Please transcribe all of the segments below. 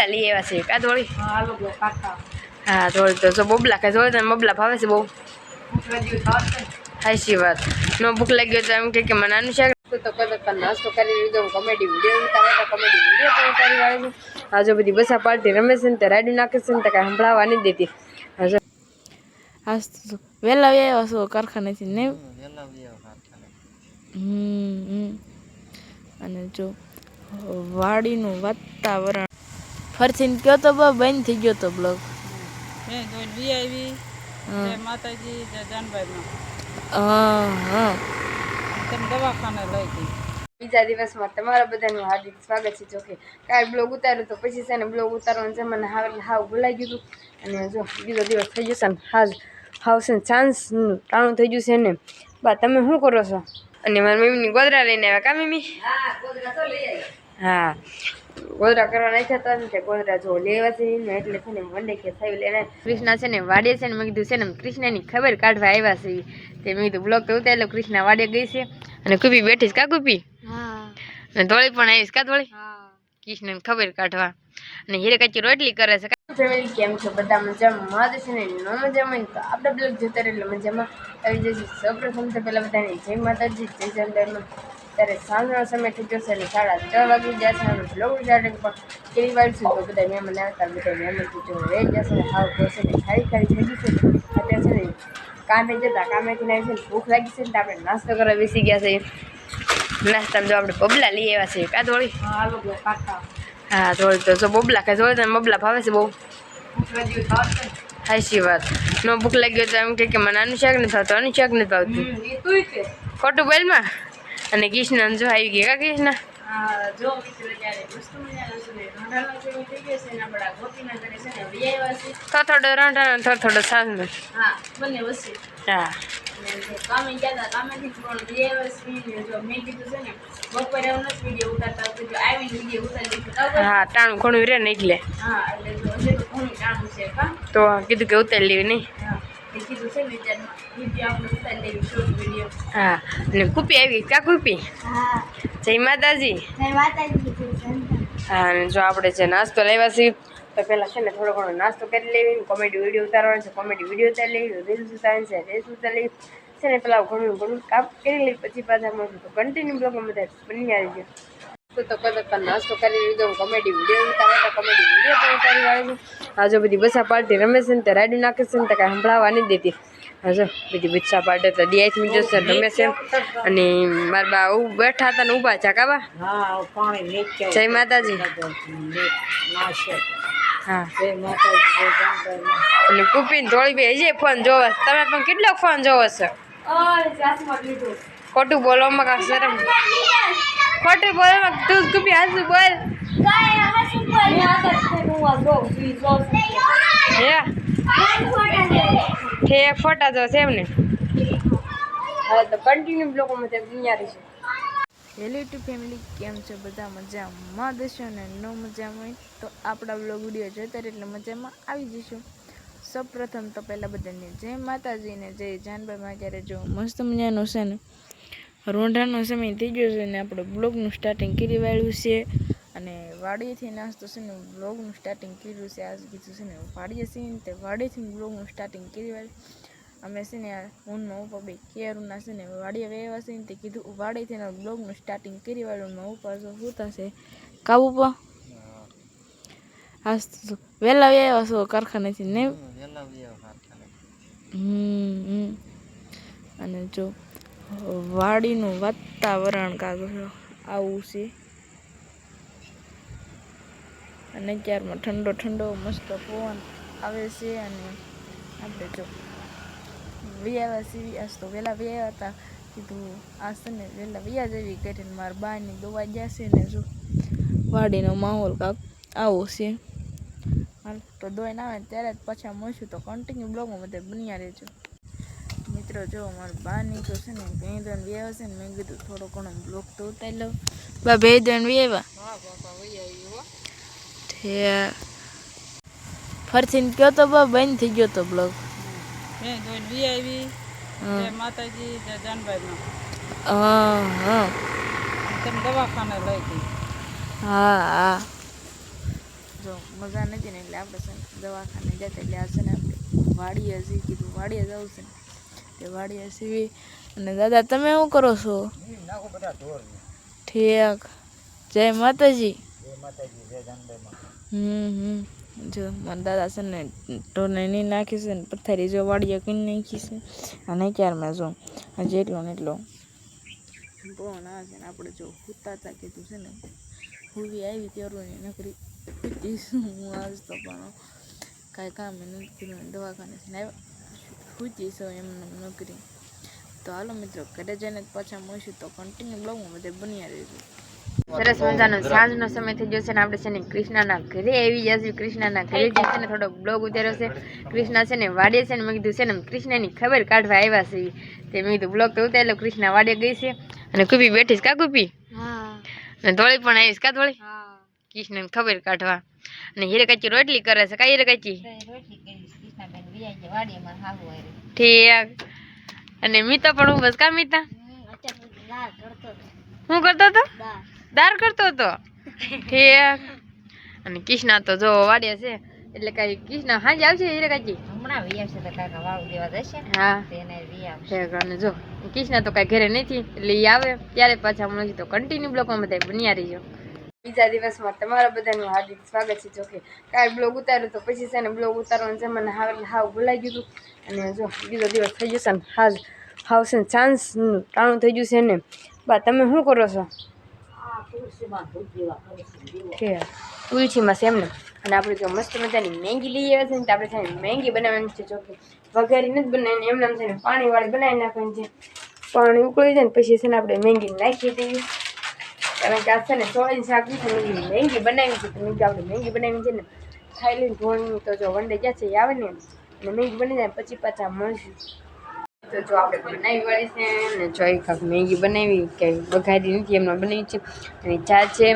બબલા લઈ આવ્યા છે કા થોડી હા થોડી તો જો બબલા ખાય જોડે તને બબલા ભાવે છે બહુ હાચી વાત નો ભૂખ લાગી તો એમ કે મને આનું શાક તો કદાચ નાસ્તો કરી લીધો કોમેડી વિડીયો ઉતારે કોમેડી વિડીયો પણ ઉતારી વાળે છે આજે બધી બસા પાર્ટી રમે છે ને તે રાડી નાખે છે ને તે કાંઈ સંભળાવવા નહીં દેતી હજુ આજ તો વહેલા આવ્યા છો કારખાનેથી ને અને જો વાડીનું વાતાવરણ ફરથી કયો તો બંધ થઈ ગયો તો બ્લોગ માતાજી જાનભાઈ દવાખાને લઈ ગઈ બીજા દિવસમાં તમારા બધાનું હાર્દિક સ્વાગત છે. જોકે કાલ બ્લોગ ઉતાર્યો તો પછી છે ને બ્લોગ ઉતારવાનું છે મને હાવ ભૂલાઈ ગયું હતું અને જો બીજો દિવસ થઈ ગયો છે ને હાવ છે ને ચાન્સ ટાણું થઈ ગયું છે ને બા તમે શું કરો છો? અને મારી મમ્મીની ગોદરા લઈને આવ્યા કા મમ્મી? હા ગોદરા કરવા નાખ્યા હતા ને તે ગોદરા જો લેવા છે ને એટલે છે ને વંડે કે થઈ લઈને કૃષ્ણા છે ને વાડે છે ને મેં કીધું છે ને કૃષ્ણની ખબર કાઢવા આવ્યા છે તે મેં કીધું બ્લોગ તો ઉતારેલો કૃષ્ણા વાડે ગઈ છે અને કુપી બેઠીશ કા કુપી અને ધોળી પણ આવીશ કા ધોળી કૃષ્ણને ખબર કાઢવા અને હીરે કાચી રોટલી કરે છે. ફેમિલી કેમ છો બધા મજામાં છે ને ન મજામાં તો આપણે બ્લોગ જોતા એટલે મજામાં આવી જશે. સૌપ્રથમ તો પહેલાં બધાને જય માતાજી જય ચંદ્રમાં. ત્યારે સાંજનો સમય થઈ જશે એટલે 6:30 વાગી જશે અને બ્લોગ સ્ટાર્ટિંગ પણ કેવી વાળશું તો બધા મહેમાન આવતા બધા મહેમાનથી જો રહી જશે ને હાવ ઘર છે ને ખાલી થઈ ગઈ છે અત્યારે છે ને કામે જતા કામેથી આવી છે ને ભૂખ લાગી છે ને આપણે નાસ્તો કરવા બેસી ગયા છે. નાસ્તામાં જો આપણે બબલા લઈ આવ્યા છે કા થોડી હા થોડી તો જો બબલા ખાય જોડે તને બબલા ભાવે છે બહુ હાચી વાત નો ભૂખ લાગ્યો તો એમ કે મને આનું શાક નથી ભાવતું આનું શાક નથી ભાવતું ખોટું બોલમાં અને કૃષ્ણ જો આવી ગયા કા કૃષ્ણ થોડો રાંધા થોડો સાંજનો હા હા ટાણું ઘણું રે ને એટલે તો કીધું કે ઉતારી લેવી નહીં હા અને કુપી આવી કા કુપી જય માતાજી હા અને જો આપણે જે નાસ્તો લાવ્યા છીએ તો પહેલાં છે ને થોડો ઘણો નાસ્તો કરી લેવી કોમેડી વિડીયો ઉતારવાનો છે કોમેડી વિડીયો ઉતારી લેવી રીલ્સ ઉતારવાની છે રીલ્સ ઉતારી લેવી છે ને પેલા ઘણું કામ કરી લઈ પછી પાછા મળશું તો કન્ટિન્યુ બ્લોગમાં બધા બની આવી ગયો તો કદાચ નાસ્તો કરી લીધો કોમેડી વિડીયો ઉતારે કોમેડી વિડીયો પણ ઉતારી વાળે છે. આજે બધી બસા પાર્ટી રમે છે ને તે રાડી નાખે છે ને તે કાંઈ સંભળાવવા નહીં દેતી હજો બધી બસા પાર્ટી તો ડીઆઈસ મીટર છે રમે છે અને મારા બા બેઠા હતા ને ઊભા છે કાબા જય માતાજી હા અને કુપીને થોડી બે હજી ફોન જોવો તમે પણ કેટલો ફોન જોવો છો? ખોટું બોલવામાં કા શરમ ખોટું બોલવામાં તું કુપી હાસું બોલ હે ફોટા જો છે એમને હવે તો કન્ટિન્યુ બ્લોગમાં તે દુનિયા રહેશે. હેલો યુટ્યુબ ફેમિલી કેમ છો બધા મજામાં દેશો ને ન મજામાં તો આપણા બ્લોગ વિડીયો જોતા એટલે મજામાં આવી જઈશું. સૌપ્રથમ તો પહેલાં બધાને જય માતાજીને જય જાનભાઈમાં અત્યારે જો મસ્ત મજાનું છે ને રોંઢાનો સમય થઈ ગયો છે ને આપણે બ્લોગનું સ્ટાર્ટિંગ કરી વાળ્યું છે અને વાડીએથી નાસ્તો છે ને બ્લોગનું સ્ટાર્ટિંગ કર્યું છે. આજ કીધું છે ને વાડીએ છે ને તે વાડીથી બ્લોગનું સ્ટાર્ટિંગ કરી વાળ્યું અમે છે ને ઊનમાં ઉપર બે કેરુના છે ને વાડીએ વ્યવા છે ને તે કીધું વાડીથી બ્લોગનું સ્ટાર્ટિંગ કરી વાળ્યું ઉપર જો હોતા છે કાબુ પર આજ તો વહેલા વ્યવા છો કારખાનેથી ને અને જો વાડીનું વાતાવરણ કાગળ આવું છે અને અત્યારમાં ઠંડો ઠંડો મસ્ત પવન આવે છે અને આપણે જો વ્યાવા સીવી આજ તો વહેલા વ્યાવા હતા કીધું આજ છે ને વહેલા વ્યા જેવી કરીને મારા બાની દોવા જશે ને જો વાડીનો માહોલ કાંક આવો છે હાલ તો દોઈને આવે ત્યારે જ પાછા મળશું તો કન્ટિન્યુ બ્લોગમાં બધા બન્યા રહેજો. મિત્રો જો મારા બાની તો છે ને ભેંદન વ્યાવા છે ને મેં કીધું થોડો ઘણો બ્લોગ તો ઉતારી લઉં બા ભેંદન વ્યાવા ફરથી કયો તો બંધ થઈ ગયો તો બ્લોગ માતાજી જાનભાઈ દવાખાને લઈ ગઈ હા હા જો મજા નથી ને એટલે આપણે છે ને દવાખાને જતા એટલે આ છે ને આપણે વાડીએ હજી કીધું વાડીએ જવું છે ને તે વાડીએ સીવી અને દાદા તમે શું કરો છો? ઠીક જય માતાજી. જો મારા દાદા છે ને ઢોરને નહીં નાખી છે ને પથારી જો વાડીએ કઈ નાખી છે અને ક્યારમાં જો હજી એટલો ને એટલો પણ આ છે ને આપણે જો હુતા કીધું છે ને હુવી આવી ત્યારું ને નકરી હું આજ તો પણ કાંઈ કામ નથી કર્યું દવાખાને છે ને હુતી એમને નોકરી. તો હાલો મિત્રો ઘરે જઈને પાછા મળીશું તો કન્ટિન્યુ બ્લોગમાં બધે બન્યા રહીશું. સરસ મજાનો સાંજનો સમય થઈ ગયો છે ને આપણે છે ને કૃષ્ણના ઘરે આવી જશું. કૃષ્ણના ઘરે જે છે ને થોડો બ્લોગ ઉતાર્યો છે. કૃષ્ણ છે ને વાડે છે ને મેં કીધું છે ને કૃષ્ણની ખબર કાઢવા આવ્યા છે તે મેં કીધું બ્લોગ તો ઉતારેલો. કૃષ્ણ વાડે ગઈ છે અને કુપી બેઠીશ કા કુપી અને ધોળી પણ આવીશ કા ધોળી કૃષ્ણને ખબર કાઢવા. અને હીરે કાચી રોટલી કરે છે કા હીરે કાચી ઠીક. અને મીતા પણ હું બસ કા મીતા શું કરતો હતો? દાર કરતો હતો ઠીક. અને કૃષ્ણ તો જો વાડ્યા છે એટલે કઈ કૃષ્ણ હાજે આવશે હીરે કાચી હમણાં વી આવશે તો કાકા વાળું દેવા જશે હા તેને વી આવશે. અને જો કૃષ્ણ તો કઈ ઘરે નથી એટલે એ આવે ત્યારે પાછા મળશે તો કન્ટિન્યુ બ્લોગમાં બધા બન્યા રહીજો. બીજા દિવસમાં તમારા બધાનું હાર્દિક સ્વાગત છે. જો કે કાલ બ્લોગ ઉતાર્યો તો પછી છે ને બ્લોગ ઉતારવાનું છે મને હાવ ભૂલાઈ ગયું હતું. અને જો બીજો દિવસ થઈ જશે ને હાવ છે ને ચાન્સ ટાણું થઈ ગયું છે ને બા તમે શું કરો છો? તુલસીમાં છે એમને. અને આપણે જો મસ્ત મજાની મેંગી લઈ આવ્યા છે ને તો આપણે છે ને મેંગી બનાવવાની છે. જો કે વઘારી નથી બનાવીને એમને છે ને પાણીવાળી બનાવી નાખવાની છે. પાણી ઉકળી જાય ને પછી છે ને આપણે મેંગી નાખી દેવી કારણ કે આ છે ને ચોળીનું શાક છે મેંગી બનાવી છે. તો આપણે મેંગી બનાવી છે ને ખાઈ લઈને ધોળની તો જો વંડે ગયા છે એ આવે ને અને મેંગી બની જાય પછી પાછા મળશું. તો જો આપણે બનાવી વાળી છે ને જો એક મેંગી બનાવી કે વઘારી નથી એમનો બનાવી છે અને ચા છે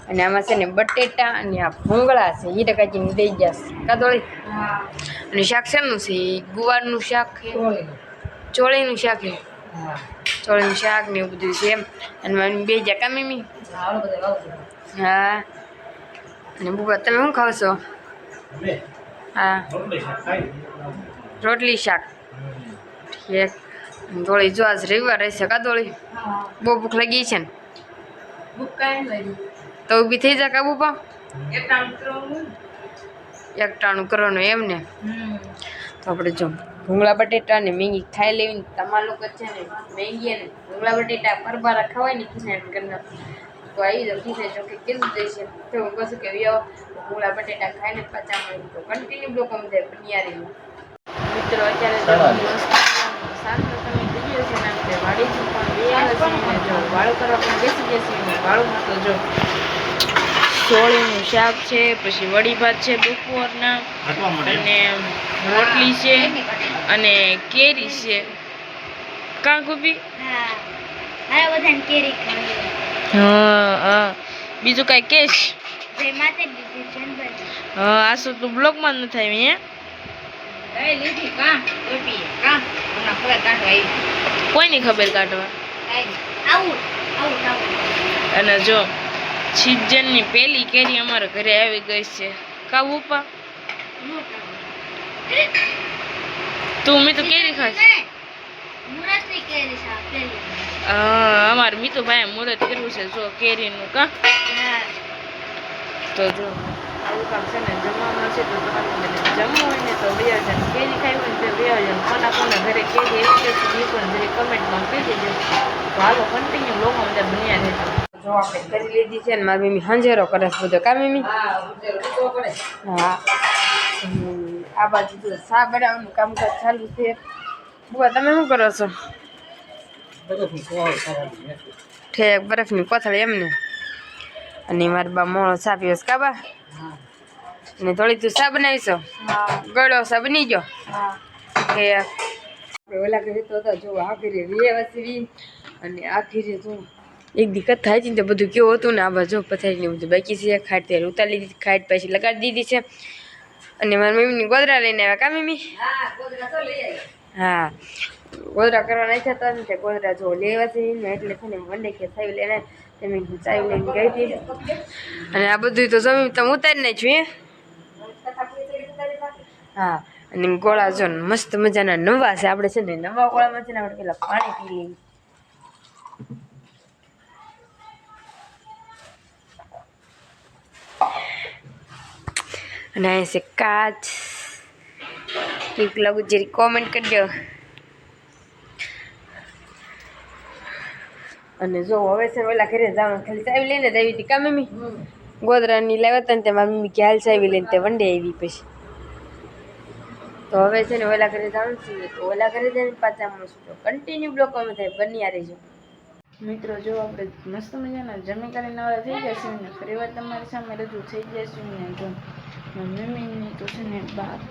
અને આમાં છે ને બટેટા અને આ ભૂંગળા છે એ ટકાજીને દઈ ગયા છે કાદોળી. અને શાક શેનું છે ગુવારનું શાક ચોળીનું શાક છે ચોળીનું શાક ને એવું બધું છે અને બે જા કામી હા. અને બુબા તમે શું ખાવ છો? હા રોટલી શાક એક ધોળી જો આજ રવિવાર રહેશે કા ધોળી બહુ ભૂખ લાગી છે ને તો ઊભી થઈ જા કા બુપા એક ટાણું કરવાનું એમને. તો આપણે જો ભૂંગળા બટેટા ને મેંગી ખાઈ લેવી તમારા લોકો છે ને મેંગી અને ભૂંગળા બટેટા પરબારા ખવાય ને ખીને ઘરના તો આવી જાવ ખીસે જો કે કીધું જઈશે તો હું કહું કે વ્યો ભૂંગળા બટેટા ખાઈને પાછા મળી તો કન્ટિન્યુ બ્લોક અમને બન્યા રહી. મિત્રો અત્યારે સાંજનો સમય થઈ ગયો છે ને આપણે વાડીથી પણ બે આવ્યા છીએ જો વાળું કરવા પણ બેસી જશે ને વાળુંમાં તો જો ચોળીનું શાક છે પછી વડી ભાત છે બપોરના અને રોટલી છે અને કેરી છે કા ગોપી હા બીજું કઈ કેશ હા આ શું તું બ્લોગમાં ન થાય કોઈની ખબર કાઢવા. અને જો સિઝનની પેલી કેરી અમારા ઘરે આવી ગઈ છે કા ઉપા તું મી તો કેરી ખાસ અમારે મીતુ ભાઈ મુહૂર્ત કર્યું છે જો કેરીનું કા. તો જો આવું કામ છે ને જમવાનું છે તો તમારે જમવું હોય ને તો 2000 કેરી ખાઈ હોય ને તો 2000 કોના ઘરે કેરી એવી છે એ પણ જરી કમેન્ટમાં કહી દેજો. તો હાલો કન્ટિન્યુ લોકો અંદર બન્યા રહેજો. જો આપણે કરી લીધી છે ને મારી મમ્મી હંજેરો કરે છે બધો કા મમ્મી હા. આ બાજુ તો શા બનાવવાનું કામકાજ ચાલુ છે. બુઆ તમે શું કરો છો? ઠેક બરફની કોથળી એમને. અને મારા બા મોળો ચા પીવો છે કા બા અને થોડી તું શા બનાવીશો ગળો શા બની ગયો ઓલા ઘરે તો હતા જો આ ઘરે રેવાસી અને આ ઘરે જો એક દિક્કત થાય છે ને તો બધું કેવું હતું ને આ બાજુ પથારીને બધું બાકી છે ખાટ ત્યારે ઉતારી લીધી ખાટ પછી લગાડી દીધી છે. અને મારી મમ્મીની ગોદરા લઈને આવ્યા કા મમ્મી હા ગોદરા કરવા નાખ્યા હતા ને તે ગોદરા જો લેવા છે ને એટલે છે ને વંડે કે સાવી લઈને તમે ચાવી લઈને ગઈ હતી. અને આ બધું તો જમી તમે ઉતારી નાખ્યું હા અને ગોળા જો ને મસ્ત મજાના નવા છે. આપણે છે ને નવા ગોળામાં છે ને આપણે પેલા પાણી પી લઈએ. અને અહીં છે કાચ. કેક લાગુ જરી કોમેન્ટ કરજો. અને જો હવે છે ઓલા ઘરે જવાનું ખાલી ચાવી લઈને જ આવી હતી કા મમ્મી ગોદરાની લાવ્યા હતા ને તે મારી મમ્મી ક્યાં ચાવી લઈને તે વંડે આવી પછી તો હવે છે ને ઓલા ઘરે જવાનું છે તો ઓલા ઘરે જઈને પાછા મળશું તો કન્ટિન્યુ બ્લોકમાં થાય બન્યા રહેજો. મિત્રો જો આપણે મસ્ત મજાના જમી કરીને નવરા થઈ જશું ને ફરી વાર તમારી સામે રજૂ થઈ જશું ને જો મમ્મીની તો છે ને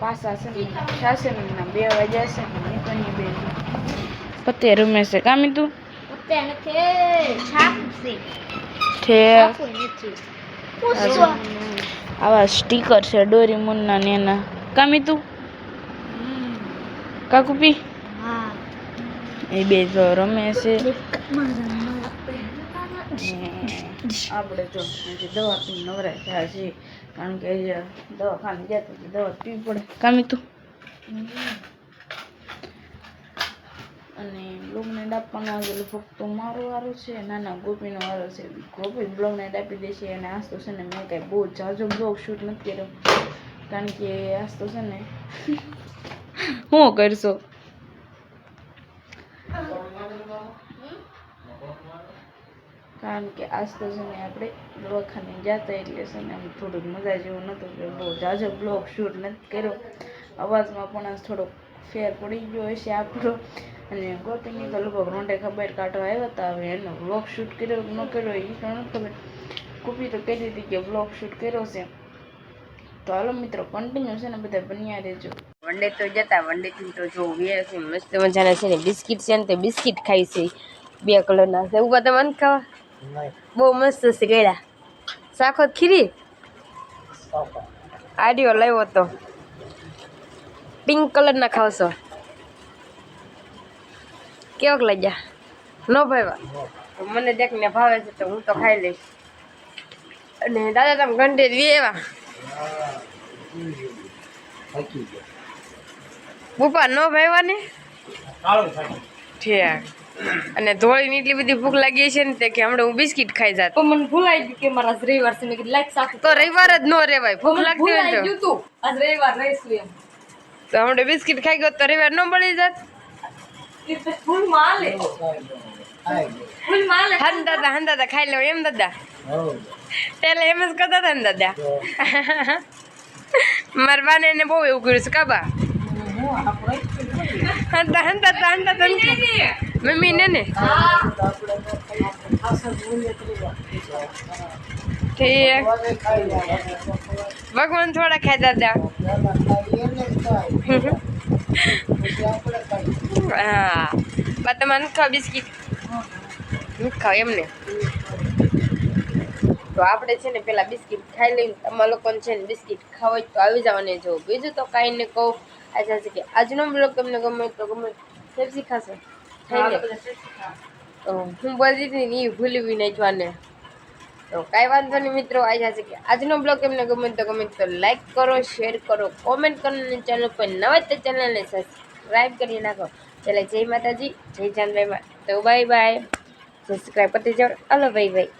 પાસા છે ને સાસરીના 2 વાગ્યા છે ને નીકળીએ બે પતે રમે છે કામી તું આવા સ્ટીકર છે ડોરીમોનના ને એના કામી તું કાકુપી એ બે જો રમે છે. આપણે જો દવા પીને નવરાય થયા છીએ કારણ કે દવાખાને ગયા તો દવા પીવી પડે કામી તું અને બ્લોગનેટ આપવાનો આજે લગભગ તો મારો વારો છે નાના ગોપીનો વારો છે. ગોપી બ્લોગનેટ આપી દેશે અને આજ તો છે ને મેં કાંઈ બહુ ઝાઝો બ્લોગ શૂટ નથી કર્યો કારણ કે આજ તો છે ને શું કરશો કારણ કે આજ તો છે ને આપણે દવાખાને જતા એટલે છે ને થોડુંક મજા જેવું નહોતું કે બહુ ઝાઝો બ્લોગ શૂટ નથી કર્યો. અવાજમાં પણ આજ થોડોક ફેર પડી ગયો હશે આપણો અને ગોપીની તો લગભગ રોંઢે ખબર કાઢવા આવ્યા હતા. હવે એનો બ્લોગ શૂટ કર્યો ન કર્યો એ તો નથી ખબર. કુપી તો કહેતી હતી કે બ્લોગ શૂટ કર્યો છે. તો હાલો મિત્રો કન્ટિન્યુ છે ને બધા બન્યા રહેજો. વંડે તો જતા વંડેથી તો જો વેર છે મસ્ત મજાના છે ને બિસ્કિટ છે ને તે બિસ્કિટ ખાઈ છે 2 કલરના છે ઉભા તમે નથી ખાવા બહુ મસ્ત છે ગળ્યા સાખો ખીરી આડિયો લાવ્યો તો પિંક કલરના ખાવશો કેવોક લાગ્યા ન ભાવ્યા મને દેખ ને ભાવે છે તો હું તો ખાઈ લઈશ. અને દાદા તમે ઘંટે જ એવા બુપા ન ભાવ્યા ને ઠીક. અને ધોળીની એટલી બધી ભૂખ લાગી છે ને તે કે હમણાં હું બિસ્કિટ ખાઈ જાત તો મને ભૂલાઈ ગયું કે મારા રવિવાર છે મેં કીધું લાઈક સાફ તો રવિવાર જ ન રહેવાય ભૂખ લાગતી હોય તો આજ રવિવાર રહીશું એમ તો હમણાં બિસ્કિટ ખાઈ ગયો તો રવિવાર ન મળી જાત ફૂલ માલે હન દાદા ખાઈ લો એમ દાદા પેલા એમ જ કરતા હતા ને દાદા મારા બાને એને બહુ એવું કર્યું છે કાબા હંતા મમ્મી ને ઠીક ભગવાન થોડા ખાય દાદા હા બા તમારે ખાવ બિસ્કીટ નથી ખાવ એમને તો આપણે છે ને પેલા બિસ્કિટ ખાઈ લઈને તમારા લોકોને છે ને બિસ્કિટ ખાવ હોય તો આવી જવાને જો બીજું તો કાંઈ ને કહું આજે છે કે આજનો બ્લોગ તમને ગમે તો ગમે સેફસી ખાશો તો હું બોલતી હતી ને એ ભૂલવી નાખવાને તો કાંઈ વાંધો નહીં મિત્રો આજે છે કે આજનો બ્લોગ તમને ગમે તો લાઈક કરો શેર કરો કોમેન્ટ કરો અને ચેનલ પર નવા તો ચેનલને સબસ્ક્રાઈબ કરી નાખો. પહેલાં જય માતાજી જય જાનભાઈમાં તો બાય બાય સબસ્ક્રાઈબ કરતી જાઓ. હાલો બાય બાય.